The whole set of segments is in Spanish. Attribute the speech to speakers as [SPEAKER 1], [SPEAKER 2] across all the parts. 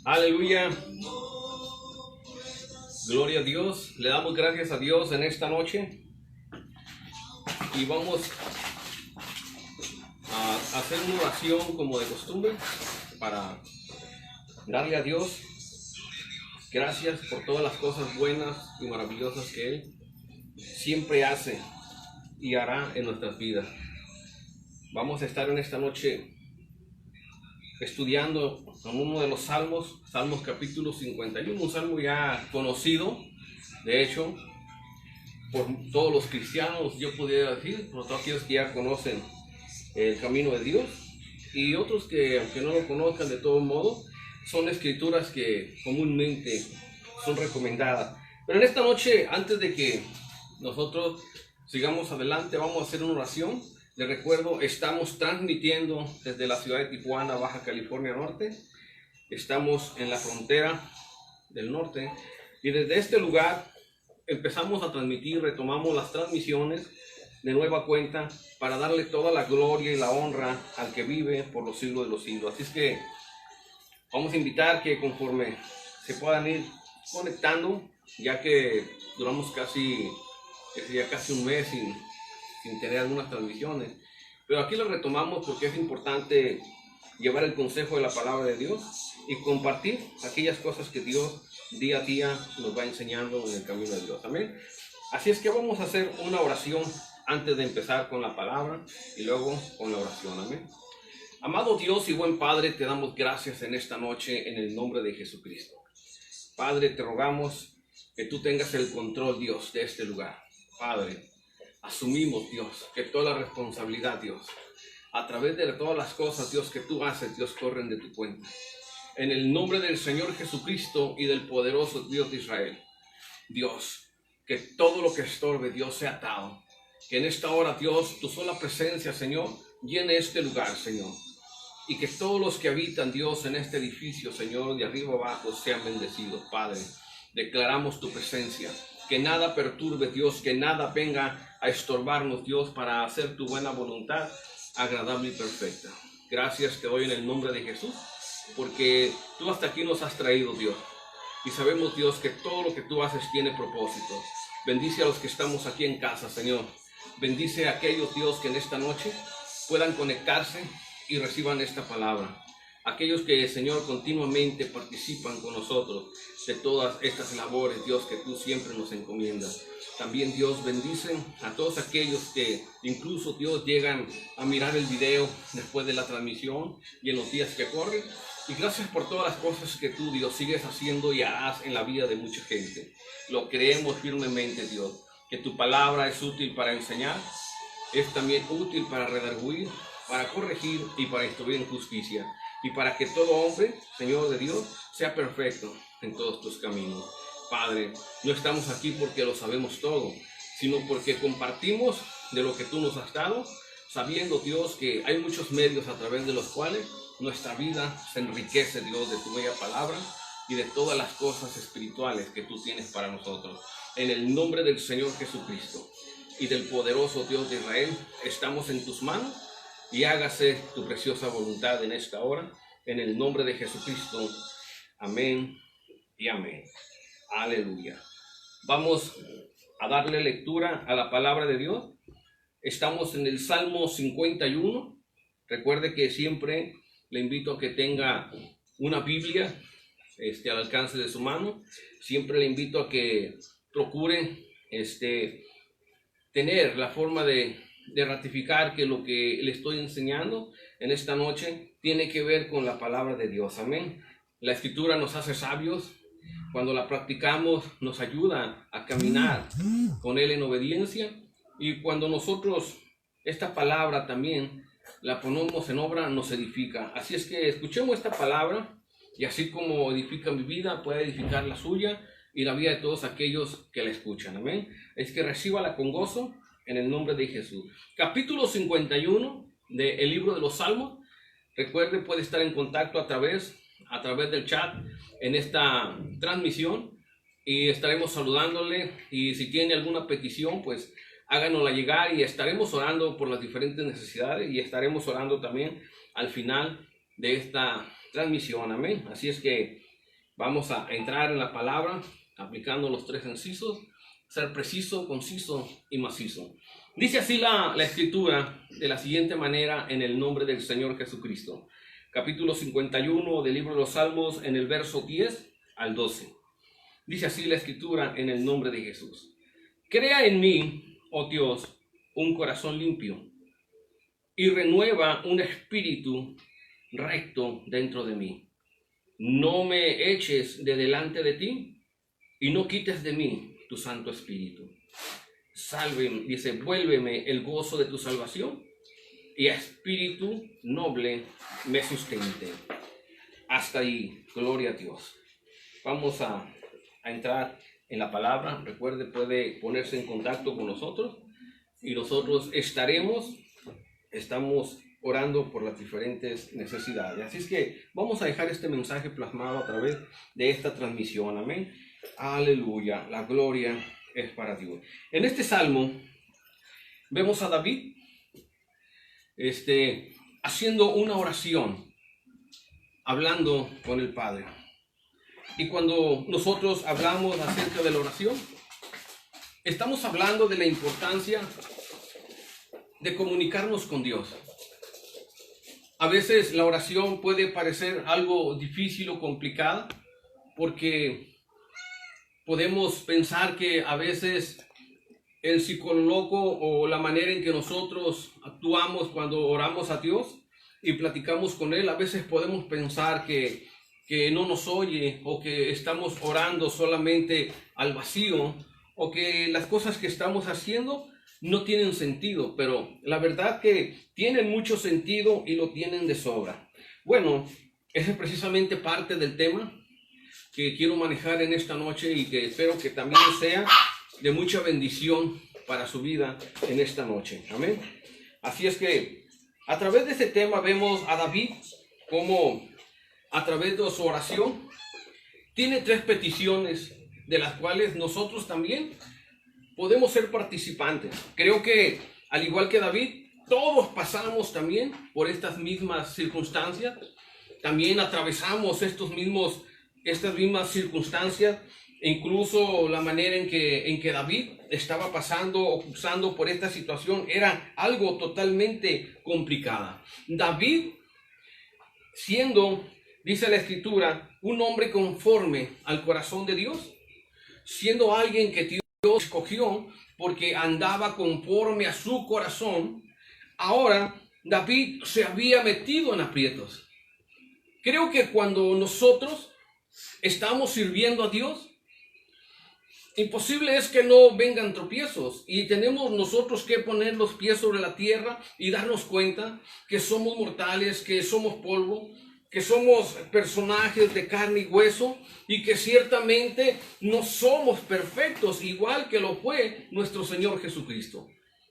[SPEAKER 1] Aleluya, gloria a Dios. Le damos gracias a Dios en esta noche y vamos a hacer una oración como de costumbre para darle a Dios gracias por todas las cosas buenas y maravillosas que Él siempre hace y hará en nuestras vidas. Vamos a estar en esta noche estudiando en uno de los salmos, Salmos capítulo 51, un salmo ya conocido, de hecho, por todos los cristianos, yo podría decir, por todos aquellos que ya conocen el camino de Dios, y otros que, aunque no lo conozcan de todo modo, son escrituras que comúnmente son recomendadas. Pero en esta noche, antes de que nosotros sigamos adelante, vamos a hacer una oración. Les recuerdo, estamos transmitiendo desde la ciudad de Tijuana, Baja California Norte. Estamos en la frontera del norte y desde este lugar empezamos a transmitir, retomamos las transmisiones de nueva cuenta para darle toda la gloria y la honra al que vive por los siglos de los siglos. Así es que vamos a invitar que conforme se puedan ir conectando, ya que duramos casi un mes sin tener algunas transmisiones, pero aquí lo retomamos porque es importante llevar el consejo de la palabra de Dios y compartir aquellas cosas que Dios día a día nos va enseñando en el camino de Dios. Amén. Así es que vamos a hacer una oración antes de empezar con la palabra y luego con la oración. Amén. Amado Dios y buen Padre, te damos gracias en esta noche en el nombre de Jesucristo. Padre, te rogamos que tú tengas el control, Dios, de este lugar. Padre, asumimos, Dios, que toda la responsabilidad, Dios, a través de todas las cosas, Dios, que tú haces, Dios, corren de tu cuenta. En el nombre del Señor Jesucristo y del poderoso Dios de Israel, Dios, que todo lo que estorbe, Dios, sea atado. Que en esta hora, Dios, tu sola presencia, Señor, llene este lugar, Señor. Y que todos los que habitan, Dios, en este edificio, Señor, de arriba abajo, sean bendecidos, Padre. Declaramos tu presencia. Que nada perturbe, Dios, que nada venga a estorbarnos, Dios, para hacer tu buena voluntad agradable y perfecta. Gracias te doy en el nombre de Jesús, porque tú hasta aquí nos has traído, Dios. Y sabemos, Dios, que todo lo que tú haces tiene propósito. Bendice a los que estamos aquí en casa, Señor. Bendice a aquellos, Dios, que en esta noche puedan conectarse y reciban esta palabra. Aquellos que, Señor, continuamente participan con nosotros de todas estas labores, Dios, que tú siempre nos encomiendas. También, Dios, bendice a todos aquellos que incluso, Dios, llegan a mirar el video después de la transmisión y en los días que corren. Y gracias por todas las cosas que tú, Dios, sigues haciendo y harás en la vida de mucha gente. Lo creemos firmemente, Dios, que tu palabra es útil para enseñar, es también útil para redarguir, para corregir y para instruir en justicia. Y para que todo hombre, Señor de Dios, sea perfecto en todos tus caminos. Padre, no estamos aquí porque lo sabemos todo, sino porque compartimos de lo que tú nos has dado, sabiendo, Dios, que hay muchos medios a través de los cuales nuestra vida se enriquece, Dios, de tu bella palabra y de todas las cosas espirituales que tú tienes para nosotros. En el nombre del Señor Jesucristo y del poderoso Dios de Israel, estamos en tus manos. Y hágase tu preciosa voluntad en esta hora, en el nombre de Jesucristo. Amén y amén. Aleluya. Vamos a darle lectura a la palabra de Dios. Estamos en el Salmo 51. Recuerde que siempre le invito a que tenga una Biblia al alcance de su mano. Siempre le invito a que procure tener la forma de ratificar que lo que le estoy enseñando en esta noche tiene que ver con la palabra de Dios. Amén. La escritura nos hace sabios. Cuando la practicamos nos ayuda a caminar con Él en obediencia. Y cuando nosotros esta palabra también la ponemos en obra, nos edifica. Así es que escuchemos esta palabra y así como edifica mi vida, puede edificar la suya y la vida de todos aquellos que la escuchan. Amén. Es que recíbala con gozo en el nombre de Jesús. Capítulo 51 del libro de los Salmos. Recuerde, puede estar en contacto a través del chat en esta transmisión y estaremos saludándole. Y si tiene alguna petición, pues háganosla llegar y estaremos orando por las diferentes necesidades y estaremos orando también al final de esta transmisión. Amén. Así es que Vamos a entrar en la palabra aplicando los 3 incisos, ser preciso, conciso y macizo. Dice así la escritura de la siguiente manera en el nombre del Señor Jesucristo. Capítulo 51 del libro de los Salmos en el verso 10 al 12. Dice así la escritura en el nombre de Jesús. Crea en mí, oh Dios, un corazón limpio y renueva un espíritu recto dentro de mí. No me eches de delante de ti y no quites de mí tu Santo Espíritu. Dice, vuélveme el gozo de tu salvación y a espíritu noble me sustente. Hasta ahí, gloria a Dios. Vamos a entrar en la palabra. Recuerde, puede ponerse en contacto con nosotros y nosotros estamos orando por las diferentes necesidades. Así es que vamos a dejar este mensaje plasmado a través de esta transmisión. Amén. Aleluya. La gloria es para Dios. En este salmo vemos a David haciendo una oración, hablando con el Padre. Y cuando nosotros hablamos acerca de la oración, estamos hablando de la importancia de comunicarnos con Dios. A veces la oración puede parecer algo difícil o complicada porque podemos pensar que a veces el psicólogo o la manera en que nosotros actuamos cuando oramos a Dios y platicamos con Él, a veces podemos pensar que no nos oye o que estamos orando solamente al vacío o que las cosas que estamos haciendo no tienen sentido, pero la verdad que tienen mucho sentido y lo tienen de sobra. Bueno, ese es precisamente parte del tema que quiero manejar en esta noche y que espero que también sea de mucha bendición para su vida en esta noche. Amén. Así es que a través de este tema vemos a David como a través de su oración tiene 3 peticiones de las cuales nosotros también podemos ser participantes. Creo que al igual que David, todos pasamos también por estas mismas circunstancias. También atravesamos estas mismas circunstancias. Incluso la manera en que David estaba pasando por esta situación era algo totalmente complicada. David, siendo, dice la escritura, un hombre conforme al corazón de Dios, siendo alguien que Dios escogió porque andaba conforme a su corazón, ahora David se había metido en aprietos. Creo que cuando nosotros estamos sirviendo a Dios, imposible es que no vengan tropiezos y tenemos nosotros que poner los pies sobre la tierra y darnos cuenta que somos mortales, que somos polvo, que somos personajes de carne y hueso y que ciertamente no somos perfectos, igual que lo fue nuestro Señor Jesucristo.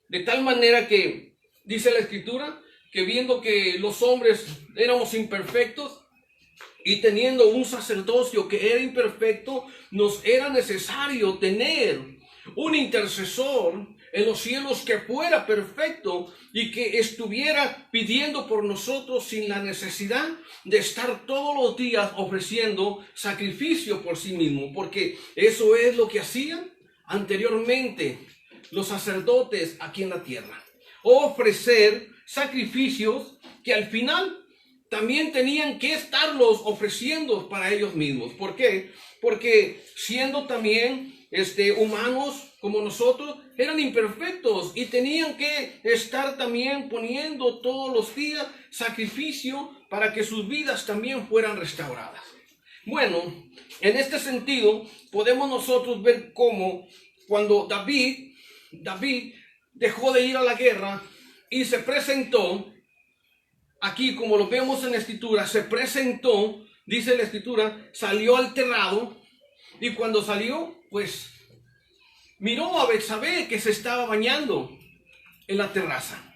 [SPEAKER 1] De tal manera que dice la Escritura que viendo que los hombres éramos imperfectos y teniendo un sacerdocio que era imperfecto, nos era necesario tener un intercesor en los cielos que fuera perfecto y que estuviera pidiendo por nosotros sin la necesidad de estar todos los días ofreciendo sacrificio por sí mismo, porque eso es lo que hacían anteriormente los sacerdotes aquí en la tierra, ofrecer sacrificios que al final también tenían que estarlos ofreciendo para ellos mismos. ¿Por qué? Porque siendo también humanos como nosotros, eran imperfectos y tenían que estar también poniendo todos los días sacrificio para que sus vidas también fueran restauradas. Bueno, en este sentido podemos nosotros ver cómo cuando David dejó de ir a la guerra y se presentó, aquí como lo vemos en la escritura, se presentó, dice la escritura, salió al terrado y cuando salió, pues miró a Betsabé que se estaba bañando en la terraza.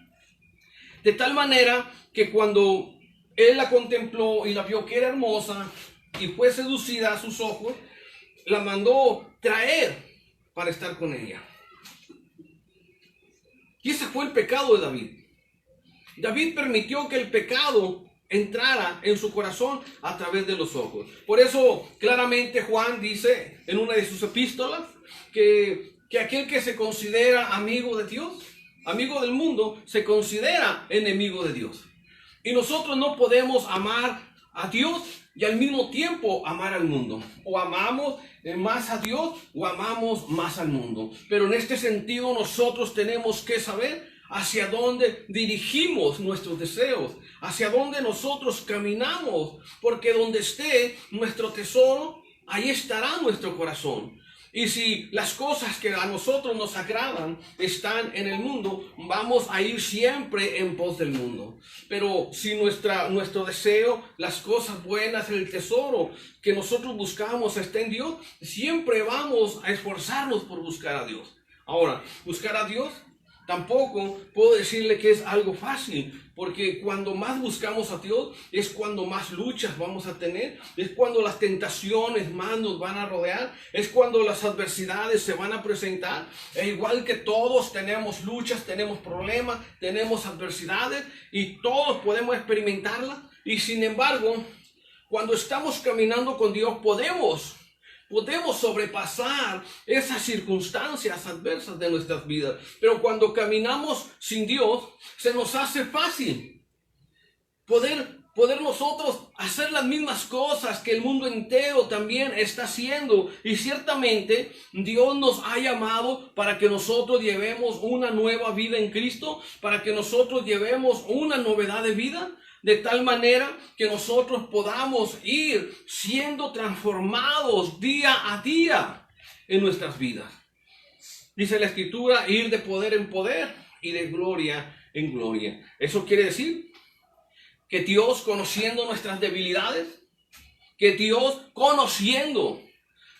[SPEAKER 1] De tal manera que cuando él la contempló y la vio que era hermosa y fue seducida a sus ojos, la mandó traer para estar con ella. Y ese fue el pecado de David. David permitió que el pecado entrara en su corazón a través de los ojos. Por eso claramente Juan dice en una de sus epístolas que aquel que se considera amigo de Dios, amigo del mundo, se considera enemigo de Dios. Y nosotros no podemos amar a Dios y al mismo tiempo amar al mundo. O amamos más a Dios o amamos más al mundo. Pero en este sentido nosotros tenemos que saber hacia dónde dirigimos nuestros deseos, hacia dónde nosotros caminamos, porque donde esté nuestro tesoro, ahí estará nuestro corazón. Y si las cosas que a nosotros nos agradan están en el mundo, vamos a ir siempre en pos del mundo. Pero si nuestro deseo, las cosas buenas, el tesoro que nosotros buscamos está en Dios, siempre vamos a esforzarnos por buscar a Dios. Ahora, buscar a Dios tampoco puedo decirle que es algo fácil, porque cuando más buscamos a Dios es cuando más luchas vamos a tener, es cuando las tentaciones más nos van a rodear, es cuando las adversidades se van a presentar. E igual que todos tenemos luchas, tenemos problemas, tenemos adversidades y todos podemos experimentarlas. Y sin embargo, cuando estamos caminando con Dios podemos sobrepasar esas circunstancias adversas de nuestras vidas. Pero cuando caminamos sin Dios, se nos hace fácil poder nosotros hacer las mismas cosas que el mundo entero también está haciendo. Y ciertamente Dios nos ha llamado para que nosotros llevemos una nueva vida en Cristo, para que nosotros llevemos una novedad de vida, de tal manera que nosotros podamos ir siendo transformados día a día en nuestras vidas. Dice la Escritura, ir de poder en poder y de gloria en gloria. Eso quiere decir que Dios, conociendo nuestras debilidades, que Dios, conociendo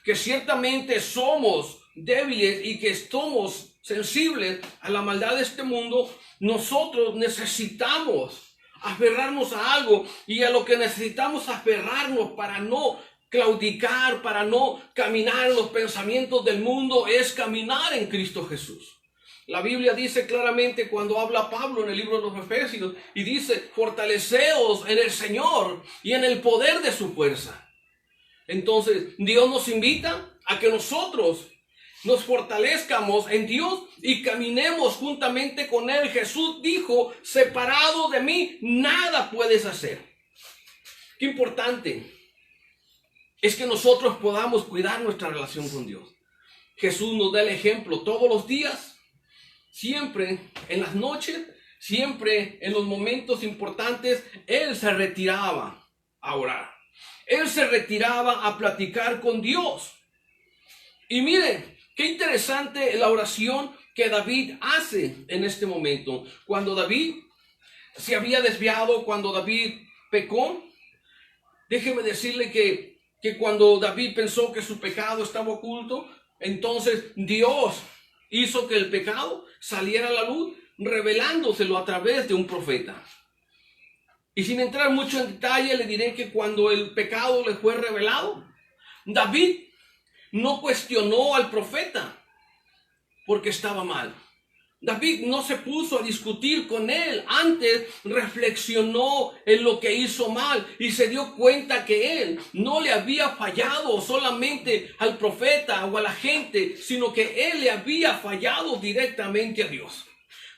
[SPEAKER 1] que ciertamente somos débiles y que somos sensibles a la maldad de este mundo, nosotros necesitamos aferrarnos a algo, y a lo que necesitamos aferrarnos para no claudicar, para no caminar en los pensamientos del mundo, es caminar en Cristo Jesús. La Biblia dice claramente cuando habla Pablo en el libro de los Efesios, y dice, fortaleceos en el Señor y en el poder de su fuerza. Entonces Dios nos invita a que nosotros nos fortalezcamos en Dios y caminemos juntamente con Él. Jesús dijo, separado de mí, nada puedes hacer. Qué importante es que nosotros podamos cuidar nuestra relación con Dios. Jesús nos da el ejemplo todos los días, siempre en las noches, siempre en los momentos importantes. Él se retiraba a orar. Él se retiraba a platicar con Dios. Y miren, qué interesante la oración que David hace en este momento. Cuando David se había desviado, cuando David pecó, déjeme decirle que cuando David pensó que su pecado estaba oculto, entonces Dios hizo que el pecado saliera a la luz, revelándoselo a través de un profeta. Y sin entrar mucho en detalle, le diré que cuando el pecado le fue revelado, David no cuestionó al profeta porque estaba mal. David no se puso a discutir con él. Antes reflexionó en lo que hizo mal y se dio cuenta que él no le había fallado solamente al profeta o a la gente, sino que él le había fallado directamente a Dios.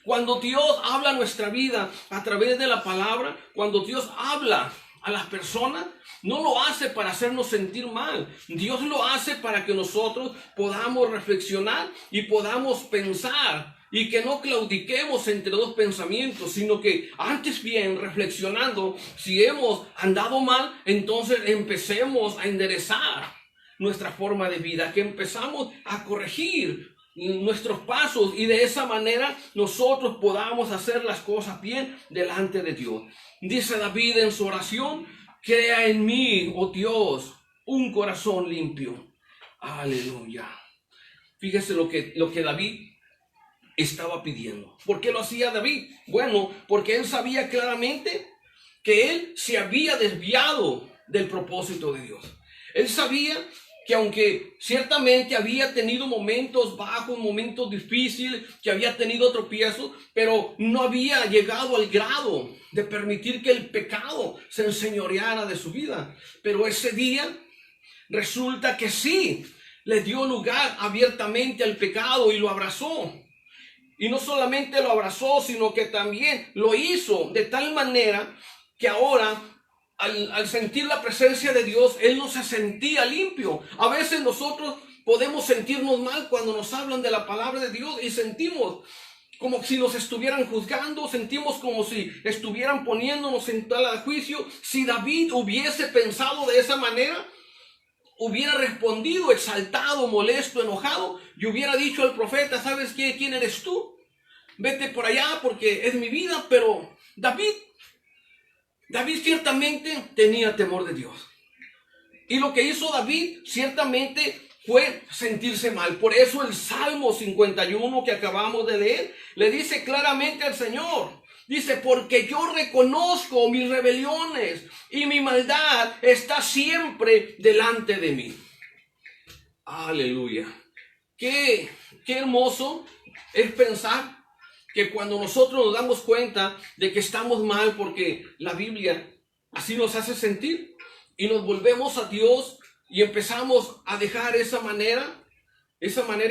[SPEAKER 1] Cuando Dios habla a nuestra vida a través de la palabra, cuando Dios habla a las personas, no lo hace para hacernos sentir mal. Dios lo hace para que nosotros podamos reflexionar y podamos pensar, y que no claudiquemos entre dos pensamientos, sino que antes bien, reflexionando, si hemos andado mal, entonces empecemos a enderezar nuestra forma de vida, que empezamos a corregir nuestros pasos, y de esa manera nosotros podamos hacer las cosas bien delante de Dios. Dice David en su oración, crea en mí, oh Dios, un corazón limpio. Aleluya. Fíjese lo que David estaba pidiendo. ¿Por qué lo hacía David? Bueno, porque él sabía claramente que él se había desviado del propósito de Dios. Él sabía que aunque ciertamente había tenido momentos bajos, momentos difíciles, que había tenido tropiezos, pero no había llegado al grado de permitir que el pecado se enseñoreara de su vida. Pero ese día resulta que sí, le dio lugar abiertamente al pecado y lo abrazó. Y no solamente lo abrazó, sino que también lo hizo de tal manera que ahora, al sentir la presencia de Dios, él no se sentía limpio. A veces nosotros podemos sentirnos mal cuando nos hablan de la palabra de Dios y sentimos como si nos estuvieran juzgando, sentimos como si estuvieran poniéndonos en tela de juicio. Si David hubiese pensado de esa manera, hubiera respondido exaltado, molesto, enojado, y hubiera dicho al profeta: ¿sabes qué? ¿Quién eres tú? Vete por allá porque es mi vida. Pero David ciertamente tenía temor de Dios. Y lo que hizo David ciertamente fue sentirse mal. Por eso el Salmo 51 que acabamos de leer le dice claramente al Señor. Dice: porque yo reconozco mis rebeliones y mi maldad está siempre delante de mí. Aleluya. Qué hermoso es pensar que cuando nosotros nos damos cuenta de que estamos mal, porque la Biblia así nos hace sentir, y nos volvemos a Dios y empezamos a dejar esa manera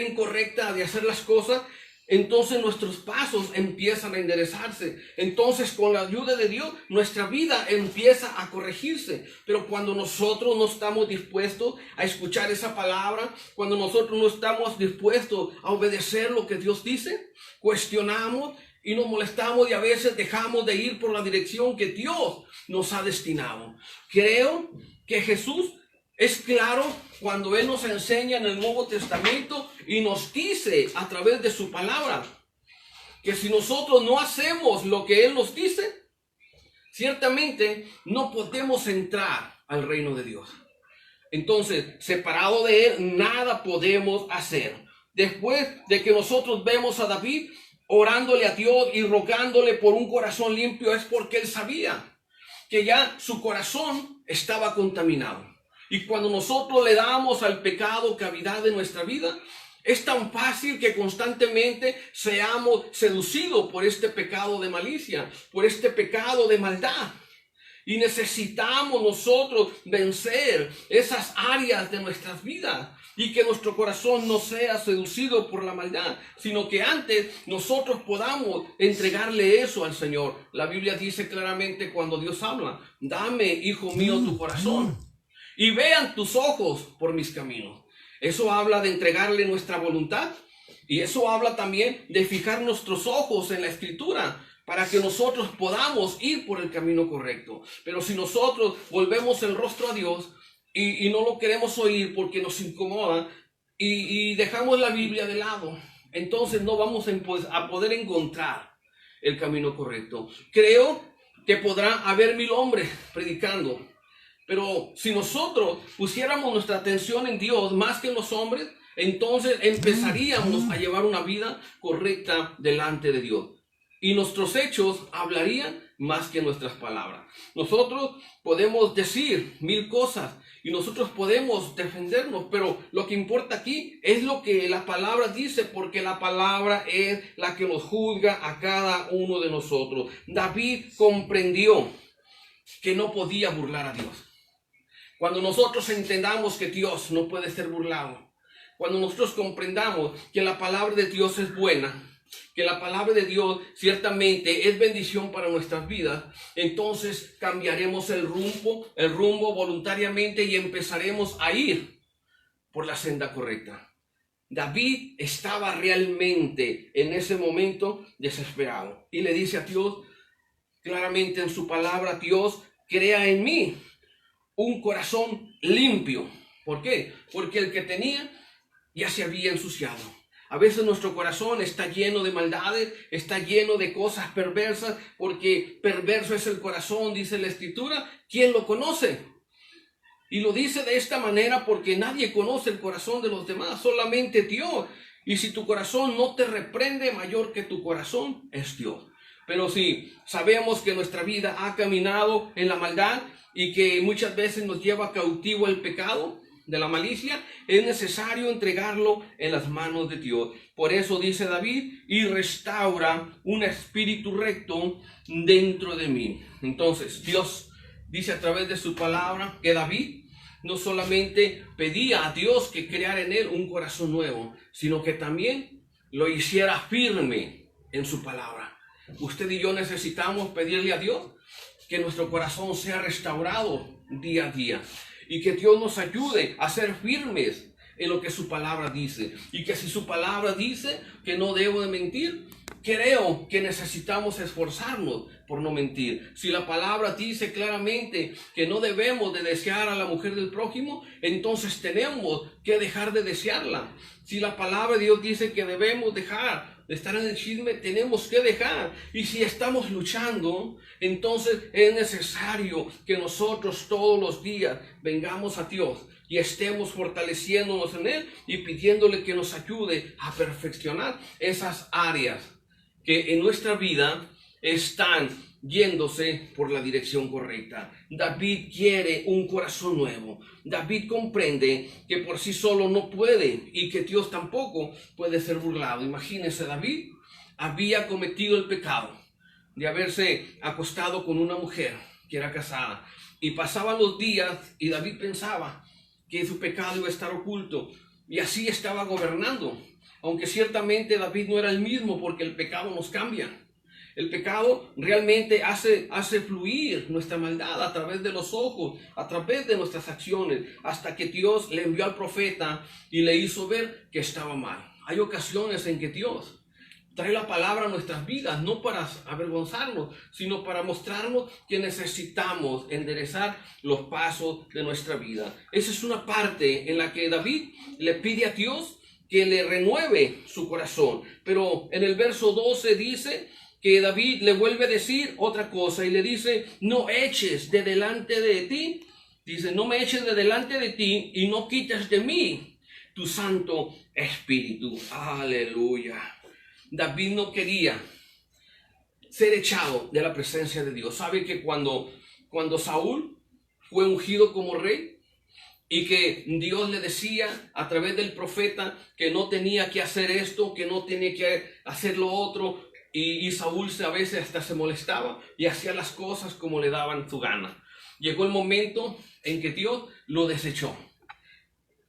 [SPEAKER 1] incorrecta de hacer las cosas, entonces nuestros pasos empiezan a enderezarse. Entonces, con la ayuda de Dios, nuestra vida empieza a corregirse. Pero cuando nosotros no estamos dispuestos a escuchar esa palabra, cuando nosotros no estamos dispuestos a obedecer lo que Dios dice, cuestionamos y nos molestamos, y a veces dejamos de ir por la dirección que Dios nos ha destinado. Creo que Jesús es claro cuando Él nos enseña en el Nuevo Testamento y nos dice a través de su palabra que si nosotros no hacemos lo que Él nos dice, ciertamente no podemos entrar al reino de Dios. Entonces, separado de Él, nada podemos hacer. Después de que nosotros vemos a David orándole a Dios y rogándole por un corazón limpio, es porque él sabía que ya su corazón estaba contaminado. Y cuando nosotros le damos al pecado cavidad en nuestra vida, es tan fácil que constantemente seamos seducidos por este pecado de malicia, por este pecado de maldad. Y necesitamos nosotros vencer esas áreas de nuestras vidas y que nuestro corazón no sea seducido por la maldad, sino que antes nosotros podamos entregarle eso al Señor. La Biblia dice claramente cuando Dios habla: dame, hijo mío, tu corazón y vean tus ojos por mis caminos. Eso habla de entregarle nuestra voluntad, y eso habla también de fijar nuestros ojos en la Escritura para que nosotros podamos ir por el camino correcto. Pero si nosotros volvemos el rostro a Dios y no lo queremos oír porque nos incomoda y dejamos la Biblia de lado, entonces no vamos a poder encontrar el camino correcto. Creo que podrá haber 1000 hombres predicando, pero si nosotros pusiéramos nuestra atención en Dios más que en los hombres, entonces empezaríamos a llevar una vida correcta delante de Dios. Y nuestros hechos hablarían más que nuestras palabras. Nosotros podemos decir 1000 cosas y nosotros podemos defendernos, pero lo que importa aquí es lo que la palabra dice, porque la palabra es la que nos juzga a cada uno de nosotros. David comprendió que no podía burlar a Dios. Cuando nosotros entendamos que Dios no puede ser burlado, cuando nosotros comprendamos que la palabra de Dios es buena, que la palabra de Dios ciertamente es bendición para nuestras vidas, entonces cambiaremos el rumbo voluntariamente y empezaremos a ir por la senda correcta. David estaba realmente en ese momento desesperado y le dice a Dios claramente en su palabra: Dios, crea en mí un corazón limpio. ¿Por qué? Porque el que tenía ya se había ensuciado. A veces nuestro corazón está lleno de maldades, está lleno de cosas perversas, porque perverso es el corazón, dice la Escritura. ¿Quién lo conoce? Y lo dice de esta manera porque nadie conoce el corazón de los demás, solamente Dios. Y si tu corazón no te reprende, mayor que tu corazón es Dios. Pero si sabemos que nuestra vida ha caminado en la maldad y que muchas veces nos lleva cautivo el pecado, de la malicia, es necesario entregarlo en las manos de Dios. Por eso dice David, y restaura un espíritu recto dentro de mí. Entonces, Dios dice a través de su palabra que David no solamente pedía a Dios que creara en él un corazón nuevo, sino que también lo hiciera firme en su palabra. Usted y yo necesitamos pedirle a Dios que nuestro corazón sea restaurado día a día y que Dios nos ayude a ser firmes en lo que su palabra dice, y que si su palabra dice que no debo de mentir, creo que necesitamos esforzarnos por no mentir. Si la palabra dice claramente que no debemos de desear a la mujer del prójimo, entonces tenemos que dejar de desearla. Si la palabra de Dios dice que debemos dejar de estar en el chisme, tenemos que dejar. Y si estamos luchando, entonces es necesario que nosotros todos los días vengamos a Dios y estemos fortaleciéndonos en Él y pidiéndole que nos ayude a perfeccionar esas áreas que en nuestra vida están yéndose por la dirección correcta. David quiere un corazón nuevo. David comprende que por sí solo no puede y que Dios tampoco puede ser burlado. Imagínense, David había cometido el pecado de haberse acostado con una mujer que era casada, y pasaban los días y David pensaba que su pecado iba a estar oculto, y así estaba gobernando, aunque ciertamente David no era el mismo, porque el pecado nos cambia. El pecado realmente hace fluir nuestra maldad a través de los ojos, a través de nuestras acciones, hasta que Dios le envió al profeta y le hizo ver que estaba mal. Hay ocasiones en que Dios trae la palabra a nuestras vidas, no para avergonzarnos, sino para mostrarnos que necesitamos enderezar los pasos de nuestra vida. Esa es una parte en la que David le pide a Dios que le renueve su corazón. Pero en el verso 12 dice que David le vuelve a decir otra cosa y le dice, no eches de delante de ti, dice, no me eches de delante de ti y no quites de mí tu Santo Espíritu. Aleluya. David no quería ser echado de la presencia de Dios. ¿Sabe que cuando Saúl fue ungido como rey y que Dios le decía a través del profeta que no tenía que hacer esto, que no tenía que hacer lo otro, y Saúl a veces hasta se molestaba y hacía las cosas como le daban su gana? Llegó el momento en que Dios lo desechó.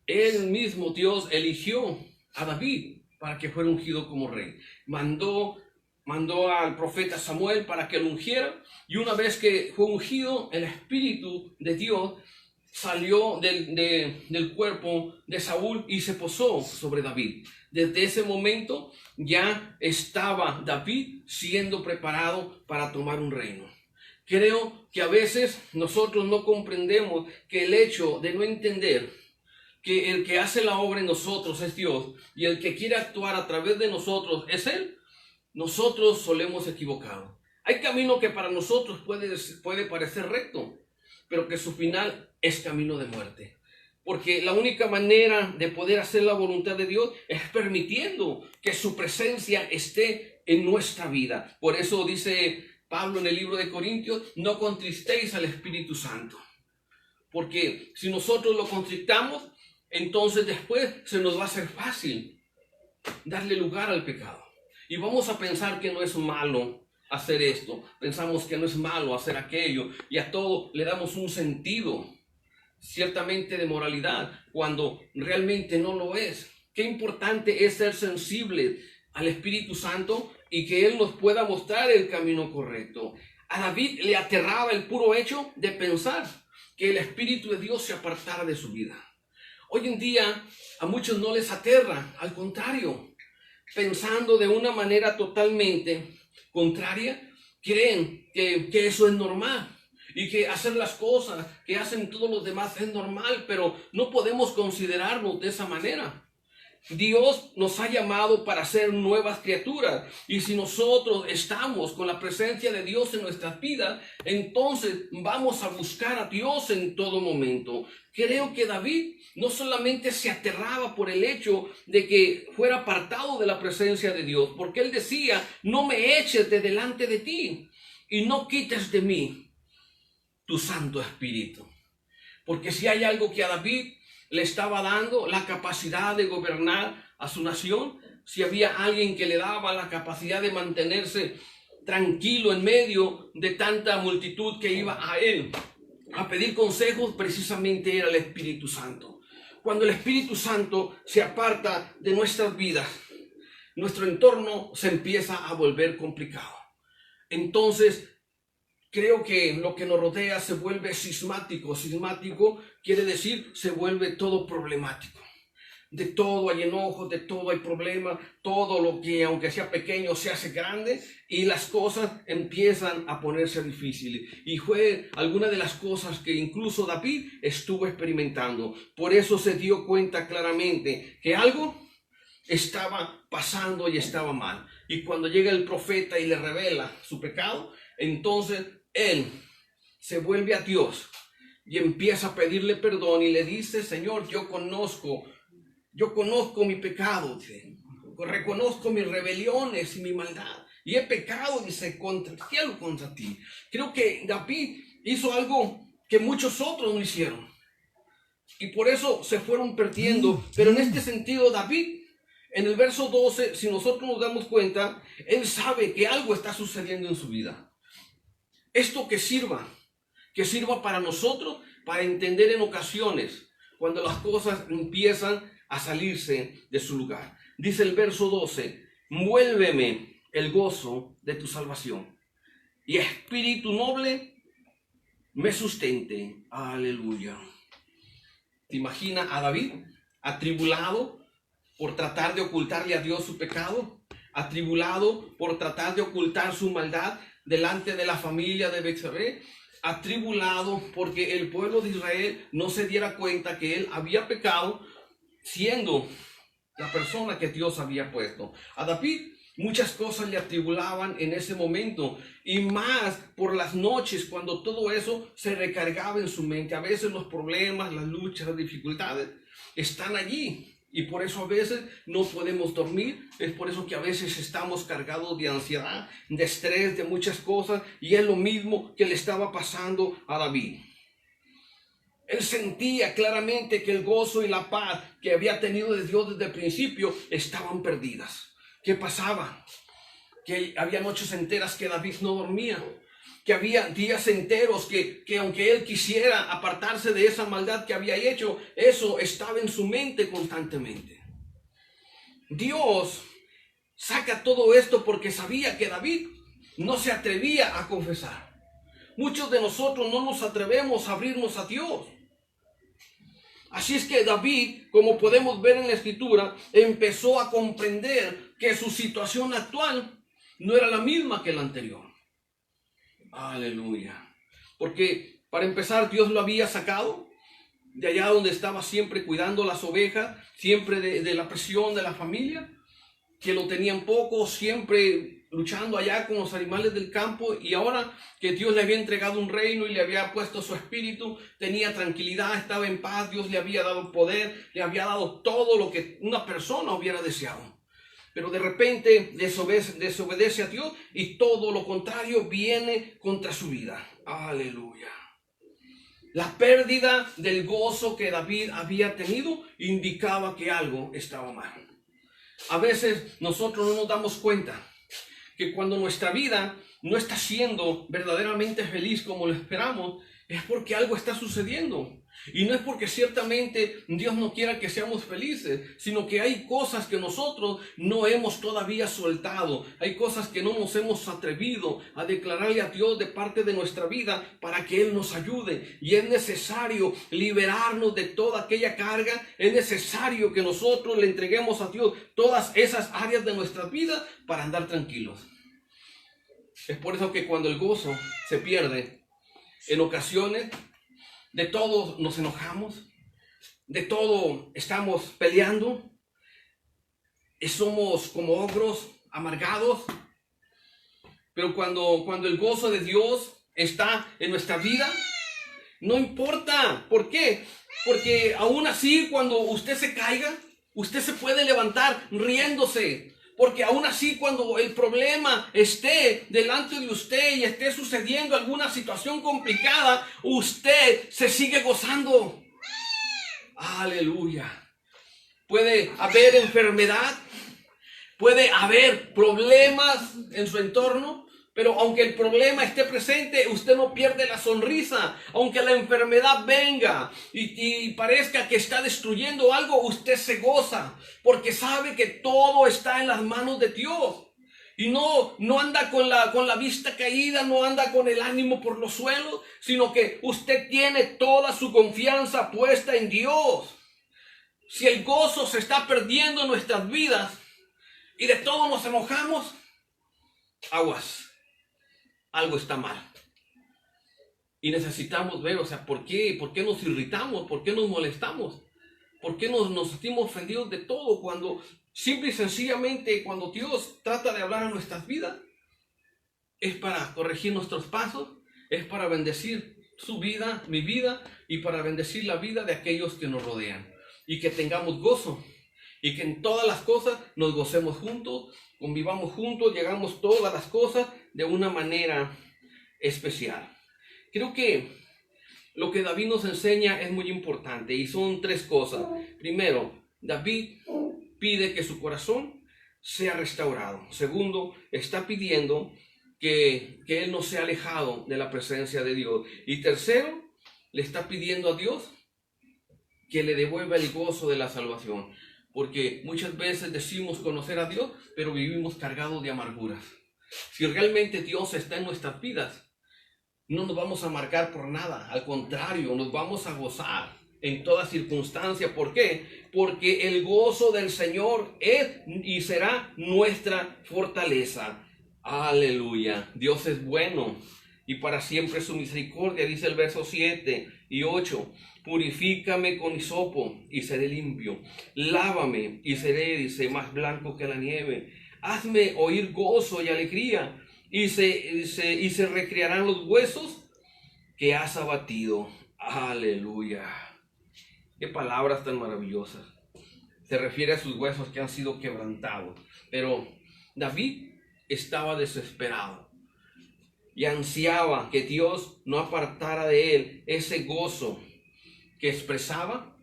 [SPEAKER 1] Él mismo, Dios, eligió a David para que fuera ungido como rey. Mandó al profeta Samuel para que lo ungiera, y una vez que fue ungido, el Espíritu de Dios salió del cuerpo de Saúl y se posó sobre David. Desde ese momento ya estaba David siendo preparado para tomar un reino. Creo que a veces nosotros no comprendemos que el hecho de no entender que el que hace la obra en nosotros es Dios y el que quiere actuar a través de nosotros es Él, nosotros solemos equivocar. Hay camino que para nosotros puede parecer recto, pero que su final es camino de muerte. Porque la única manera de poder hacer la voluntad de Dios es permitiendo que su presencia esté en nuestra vida. Por eso dice Pablo en el libro de Corintios, no contristéis al Espíritu Santo. Porque si nosotros lo contristamos, entonces después se nos va a hacer fácil darle lugar al pecado. Y vamos a pensar que no es malo hacer esto. Pensamos que no es malo hacer aquello. Y a todo le damos un sentido, ciertamente de moralidad, cuando realmente no lo es. Qué importante es ser sensible al Espíritu Santo y que Él nos pueda mostrar el camino correcto. A David le aterraba el puro hecho de pensar que el Espíritu de Dios se apartara de su vida. Hoy en día a muchos no les aterra, al contrario, pensando de una manera totalmente contraria, creen que eso es normal y que hacer las cosas que hacen todos los demás es normal, pero no podemos considerarnos de esa manera. Dios nos ha llamado para ser nuevas criaturas, y si nosotros estamos con la presencia de Dios en nuestras vidas, entonces vamos a buscar a Dios en todo momento. Creo que David no solamente se aterraba por el hecho de que fuera apartado de la presencia de Dios, porque él decía, no me eches de delante de ti y no quites de mí tu Santo Espíritu. Porque si hay algo que a David le estaba dando la capacidad de gobernar a su nación, si había alguien que le daba la capacidad de mantenerse tranquilo en medio de tanta multitud que iba a él a pedir consejos, precisamente era el Espíritu Santo. Cuando el Espíritu Santo se aparta de nuestras vidas, nuestro entorno se empieza a volver complicado. Entonces, creo que lo que nos rodea se vuelve sismático. Sismático quiere decir se vuelve todo problemático. De todo hay enojo, de todo hay problema, todo lo que aunque sea pequeño se hace grande y las cosas empiezan a ponerse difíciles. Y fue alguna de las cosas que incluso David estuvo experimentando. Por eso se dio cuenta claramente que algo estaba pasando y estaba mal. Y cuando llega el profeta y le revela su pecado, entonces él se vuelve a Dios y empieza a pedirle perdón y le dice: Señor, yo conozco mi pecado, dice. Reconozco mis rebeliones y mi maldad. Y he pecado, dice, contra ti. Creo que David hizo algo que muchos otros no hicieron. Y por eso se fueron perdiendo. Pero en este sentido, David, en el verso 12, si nosotros nos damos cuenta, él sabe que algo está sucediendo en su vida. Esto que sirva para nosotros, para entender en ocasiones cuando las cosas empiezan a salirse de su lugar. Dice el verso 12: muélveme el gozo de tu salvación, y espíritu noble me sustente. Aleluya. ¿Te imaginas a David atribulado por tratar de ocultarle a Dios su pecado? Atribulado por tratar de ocultar su maldad delante de la familia de Betsabé. Atribulado porque el pueblo de Israel no se diera cuenta que él había pecado, siendo la persona que Dios había puesto. A David muchas cosas le atribulaban en ese momento, y más por las noches cuando todo eso se recargaba en su mente. A veces los problemas, las luchas, las dificultades están allí, y por eso a veces no podemos dormir. Es por eso que a veces estamos cargados de ansiedad, de estrés, de muchas cosas, y es lo mismo que le estaba pasando a David. Él sentía claramente que el gozo y la paz que había tenido de Dios desde el principio estaban perdidas. ¿Qué pasaba? Que había noches enteras que David no dormía. Que había días enteros que aunque él quisiera apartarse de esa maldad que había hecho, eso estaba en su mente constantemente. Dios saca todo esto porque sabía que David no se atrevía a confesar. Muchos de nosotros no nos atrevemos a abrirnos a Dios. Así es que David, como podemos ver en la escritura, empezó a comprender que su situación actual no era la misma que la anterior. Aleluya. Porque para empezar, Dios lo había sacado de allá donde estaba siempre cuidando las ovejas, siempre de la presión de la familia, que lo tenían poco, siempre luchando allá con los animales del campo, y ahora que Dios le había entregado un reino y le había puesto su espíritu, tenía tranquilidad, estaba en paz. Dios le había dado poder, le había dado todo lo que una persona hubiera deseado. Pero de repente desobedece a Dios y todo lo contrario viene contra su vida. Aleluya. La pérdida del gozo que David había tenido indicaba que algo estaba mal. A veces nosotros no nos damos cuenta que cuando nuestra vida no está siendo verdaderamente feliz como lo esperamos, es porque algo está sucediendo. Y no es porque ciertamente Dios no quiera que seamos felices, sino que hay cosas que nosotros no hemos todavía soltado. Hay cosas que no nos hemos atrevido a declararle a Dios de parte de nuestra vida para que Él nos ayude. Y es necesario liberarnos de toda aquella carga. Es necesario que nosotros le entreguemos a Dios todas esas áreas de nuestra vida para andar tranquilos. Es por eso que cuando el gozo se pierde, en ocasiones de todo nos enojamos, de todo estamos peleando, y somos como ogros amargados. Pero cuando el gozo de Dios está en nuestra vida, no importa. ¿Por qué? Porque aún así, cuando usted se caiga, usted se puede levantar riéndose. Porque aún así, cuando el problema esté delante de usted y esté sucediendo alguna situación complicada, usted se sigue gozando. Aleluya. Puede haber enfermedad, puede haber problemas en su entorno, pero aunque el problema esté presente, usted no pierde la sonrisa. Aunque la enfermedad venga y parezca que está destruyendo algo, usted se goza porque sabe que todo está en las manos de Dios. Y no anda con la vista caída, no anda con el ánimo por los suelos, sino que usted tiene toda su confianza puesta en Dios. Si el gozo se está perdiendo en nuestras vidas y de todo nos enojamos, aguas. Algo está mal. Y necesitamos ver, ¿por qué nos irritamos? ¿Por qué nos molestamos? ¿Por qué nos sentimos ofendidos de todo? Cuando simple y sencillamente, cuando Dios trata de hablar a nuestras vidas, es para corregir nuestros pasos, es para bendecir su vida, mi vida, y para bendecir la vida de aquellos que nos rodean. Y que tengamos gozo, y que en todas las cosas nos gocemos juntos, convivamos juntos, llegamos todas las cosas de una manera especial. Creo que lo que David nos enseña es muy importante y son tres cosas. Primero, David pide que su corazón sea restaurado. Segundo, está pidiendo que él no sea alejado de la presencia de Dios. Y tercero, le está pidiendo a Dios que le devuelva el gozo de la salvación. Porque muchas veces decimos conocer a Dios, pero vivimos cargados de amarguras. Si realmente Dios está en nuestras vidas, no nos vamos a amargar por nada. Al contrario, nos vamos a gozar en toda circunstancia. ¿Por qué? Porque el gozo del Señor es y será nuestra fortaleza. Aleluya. Dios es bueno y para siempre su misericordia, dice el verso 7 y 8. Purifícame con hisopo y seré limpio. Lávame y seré, dice, más blanco que la nieve. Hazme oír gozo y alegría y se recrearán los huesos que has abatido. Aleluya. Qué palabras tan maravillosas. Se refiere a sus huesos que han sido quebrantados. Pero David estaba desesperado y ansiaba que Dios no apartara de él ese gozo que expresaba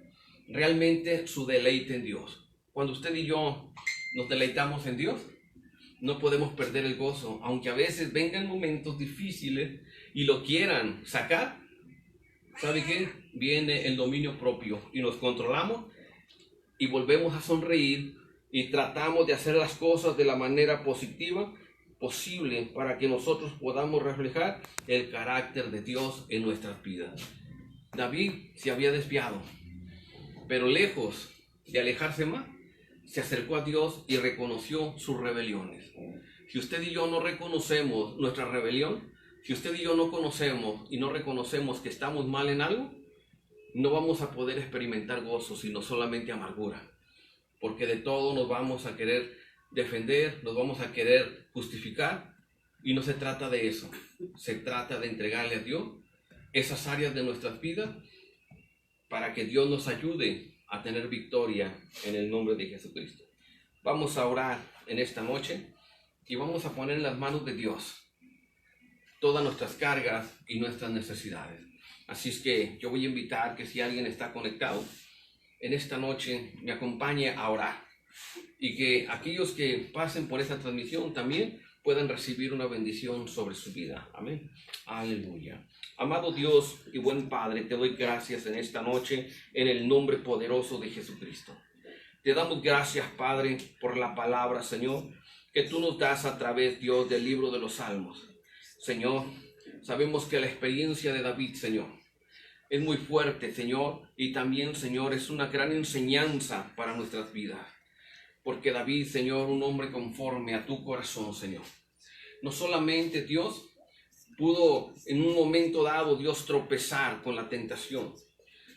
[SPEAKER 1] realmente su deleite en Dios. Cuando usted y yo nos deleitamos en Dios, no podemos perder el gozo, aunque a veces vengan momentos difíciles y lo quieran sacar. ¿Sabe qué? Viene el dominio propio y nos controlamos y volvemos a sonreír y tratamos de hacer las cosas de la manera positiva posible para que nosotros podamos reflejar el carácter de Dios en nuestras vidas. David se había desviado, pero lejos de alejarse más, se acercó a Dios y reconoció sus rebeliones. Si usted y yo no reconocemos nuestra rebelión, si usted y yo no conocemos y no reconocemos que estamos mal en algo, no vamos a poder experimentar gozo, sino solamente amargura. Porque de todo nos vamos a querer defender, nos vamos a querer justificar, y no se trata de eso. Se trata de entregarle a Dios esas áreas de nuestras vidas para que Dios nos ayude a tener victoria en el nombre de Jesucristo. Vamos a orar en esta noche y vamos a poner en las manos de Dios todas nuestras cargas y nuestras necesidades. Así es que yo voy a invitar que si alguien está conectado en esta noche me acompañe a orar y que aquellos que pasen por esta transmisión también puedan recibir una bendición sobre su vida. Amén. Aleluya. Amado Dios y buen Padre, te doy gracias en esta noche en el nombre poderoso de Jesucristo. Te damos gracias, Padre, por la palabra, Señor, que tú nos das a través, Dios, del libro de los Salmos. Señor, sabemos que la experiencia de David, Señor, es muy fuerte, Señor, y también, Señor, es una gran enseñanza para nuestras vidas. Porque David, Señor, un hombre conforme a tu corazón, Señor. No solamente, Dios, pudo en un momento dado, Dios, tropezar con la tentación,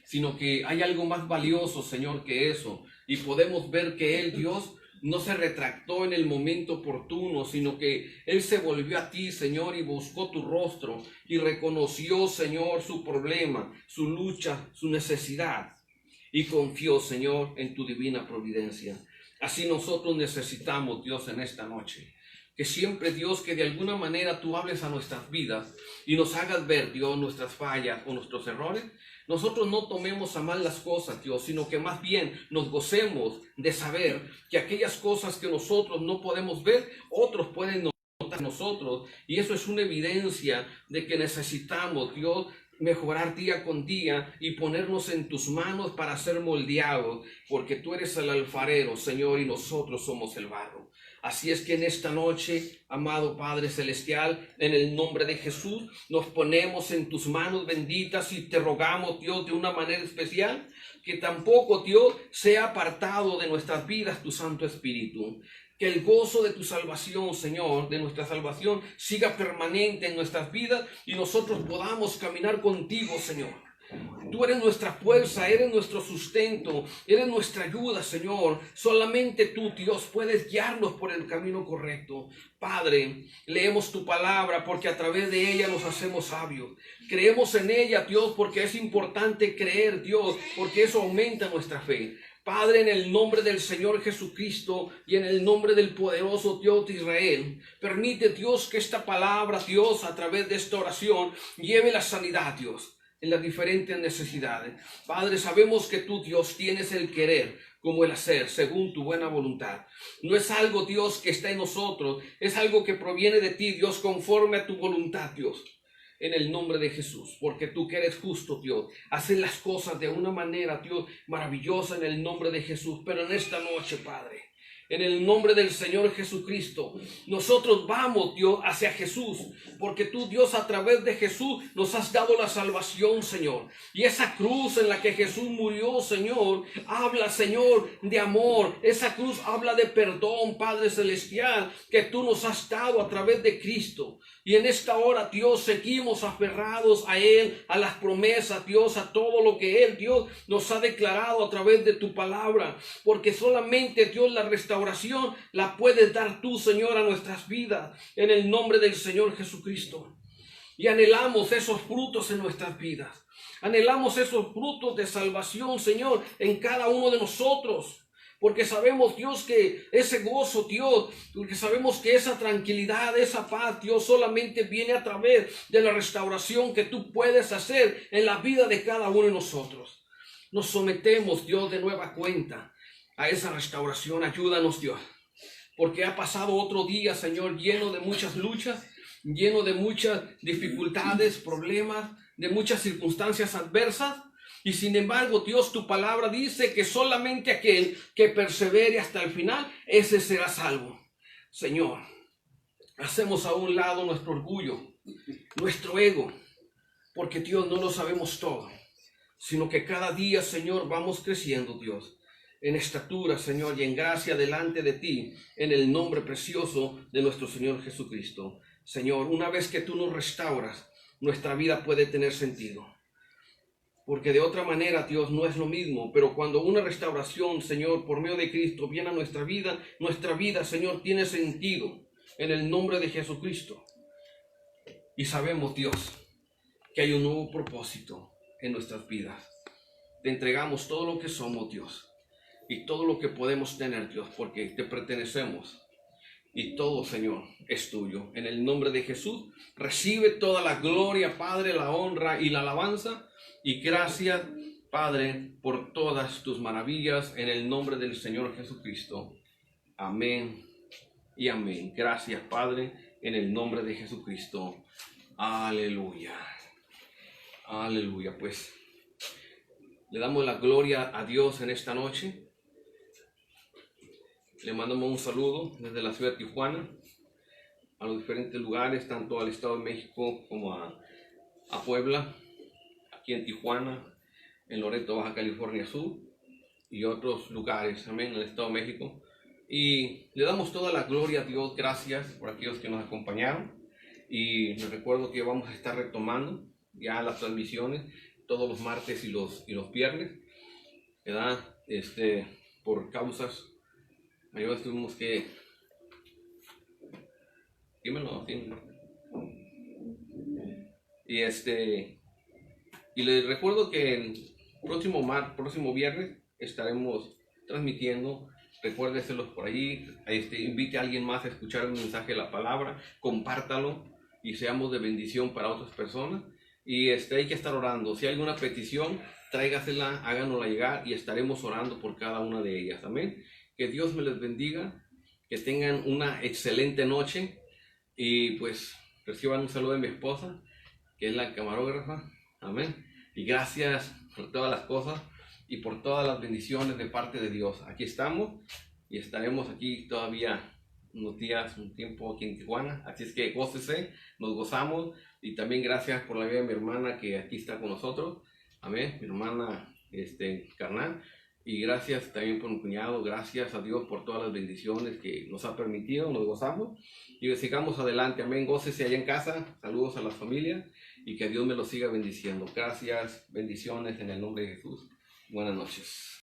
[SPEAKER 1] sino que hay algo más valioso, Señor, que eso. Y podemos ver que Él, Dios, no se retractó en el momento oportuno, sino que Él se volvió a ti, Señor, y buscó tu rostro y reconoció, Señor, su problema, su lucha, su necesidad, y confió, Señor, en tu divina providencia. Así nosotros necesitamos, Dios, en esta noche que siempre, Dios, que de alguna manera tú hables a nuestras vidas y nos hagas ver, Dios, nuestras fallas o nuestros errores. Nosotros no tomemos a mal las cosas, Dios, sino que más bien nos gocemos de saber que aquellas cosas que nosotros no podemos ver, otros pueden notar en nosotros. Y eso es una evidencia de que necesitamos, Dios, mejorar día con día y ponernos en tus manos para ser moldeados, porque tú eres el alfarero, Señor, y nosotros somos el barro. Así es que en esta noche, amado Padre Celestial, en el nombre de Jesús, nos ponemos en tus manos benditas y te rogamos, Dios, de una manera especial, que tampoco, Dios, sea apartado de nuestras vidas tu Santo Espíritu. Que el gozo de tu salvación, Señor, de nuestra salvación, siga permanente en nuestras vidas y nosotros podamos caminar contigo, Señor. Tú eres nuestra fuerza, eres nuestro sustento, eres nuestra ayuda, Señor. Solamente tú, Dios, puedes guiarnos por el camino correcto. Padre, leemos tu palabra porque a través de ella nos hacemos sabios. Creemos en ella, Dios, porque es importante creer, Dios, porque eso aumenta nuestra fe. Padre, en el nombre del Señor Jesucristo y en el nombre del poderoso Dios de Israel, permite, Dios, que esta palabra, Dios, a través de esta oración, lleve la sanidad, Dios, en las diferentes necesidades. Padre, sabemos que tú, Dios, tienes el querer como el hacer, según tu buena voluntad. No es algo, Dios, que está en nosotros, es algo que proviene de ti, Dios, conforme a tu voluntad, Dios. En el nombre de Jesús, porque tú que eres justo, Dios, haces las cosas de una manera, Dios, maravillosa en el nombre de Jesús. Pero en esta noche, Padre, en el nombre del Señor Jesucristo, nosotros vamos, Dios, hacia Jesús, porque tú, Dios, a través de Jesús nos has dado la salvación, Señor. Y esa cruz en la que Jesús murió, Señor, habla, Señor, de amor. Esa cruz habla de perdón, Padre Celestial, que tú nos has dado a través de Cristo. Y en esta hora, Dios, seguimos aferrados a Él, a las promesas, Dios, a todo lo que Él, Dios, nos ha declarado a través de tu palabra. Porque solamente, Dios, la restauración la puedes dar tú, Señor, a nuestras vidas, en el nombre del Señor Jesucristo. Y anhelamos esos frutos en nuestras vidas. Anhelamos esos frutos de salvación, Señor, en cada uno de nosotros. Porque sabemos, Dios, que ese gozo, Dios, porque sabemos que esa tranquilidad, esa paz, Dios, solamente viene a través de la restauración que tú puedes hacer en la vida de cada uno de nosotros. Nos sometemos, Dios, de nueva cuenta a esa restauración. Ayúdanos, Dios, porque ha pasado otro día, Señor, lleno de muchas luchas, lleno de muchas dificultades, problemas, de muchas circunstancias adversas. Y sin embargo, Dios, tu palabra dice que solamente aquel que persevere hasta el final, ese será salvo. Señor, hacemos a un lado nuestro orgullo, nuestro ego, porque, Dios, no lo sabemos todo, sino que cada día, Señor, vamos creciendo, Dios, en estatura, Señor, y en gracia delante de ti, en el nombre precioso de nuestro Señor Jesucristo. Señor, una vez que tú nos restauras, nuestra vida puede tener sentido. Porque de otra manera, Dios, no es lo mismo. Pero cuando una restauración, Señor, por medio de Cristo viene a nuestra vida, Señor, tiene sentido en el nombre de Jesucristo. Y sabemos, Dios, que hay un nuevo propósito en nuestras vidas. Te entregamos todo lo que somos, Dios, y todo lo que podemos tener, Dios, porque te pertenecemos. Y todo, Señor, es tuyo. En el nombre de Jesús, recibe toda la gloria, Padre, la honra y la alabanza. Y gracias, Padre, por todas tus maravillas, en el nombre del Señor Jesucristo. Amén y amén. Gracias, Padre, en el nombre de Jesucristo. Aleluya. Aleluya. Pues le damos la gloria a Dios en esta noche. Le mandamos un saludo desde la ciudad de Tijuana a los diferentes lugares, tanto al Estado de México como a Puebla, aquí en Tijuana, en Loreto, Baja California Sur, y otros lugares también en el Estado de México. Y le damos toda la gloria a Dios. Gracias por aquellos que nos acompañaron. Y les recuerdo que vamos a estar retomando ya las transmisiones todos los martes y los viernes, ¿verdad? Por causas mayores tuvimos que... Dímelo. Y les recuerdo que el próximo viernes estaremos transmitiendo recuérdeselos por ahí, invite a alguien más a escuchar un mensaje de la palabra, compártalo y seamos de bendición para otras personas. Y hay que estar orando. Si hay alguna petición, tráigasela, háganosla llegar y estaremos orando por cada una de ellas. Amén. Que Dios me les bendiga, que tengan una excelente noche y pues reciban un saludo de mi esposa, que es la camarógrafa. Amén. Y gracias por todas las cosas y por todas las bendiciones de parte de Dios. Aquí estamos y estaremos aquí todavía unos días, un tiempo aquí en Tijuana. Así es que gócese, nos gozamos. Y también gracias por la vida de mi hermana que aquí está con nosotros. Amén. Mi hermana carnal. Y gracias también por mi cuñado. Gracias a Dios por todas las bendiciones que nos ha permitido. Nos gozamos. Y sigamos adelante. Amén. Gócese allá en casa. Saludos a las familias. Y que Dios me los siga bendiciendo. Gracias. Bendiciones en el nombre de Jesús. Buenas noches.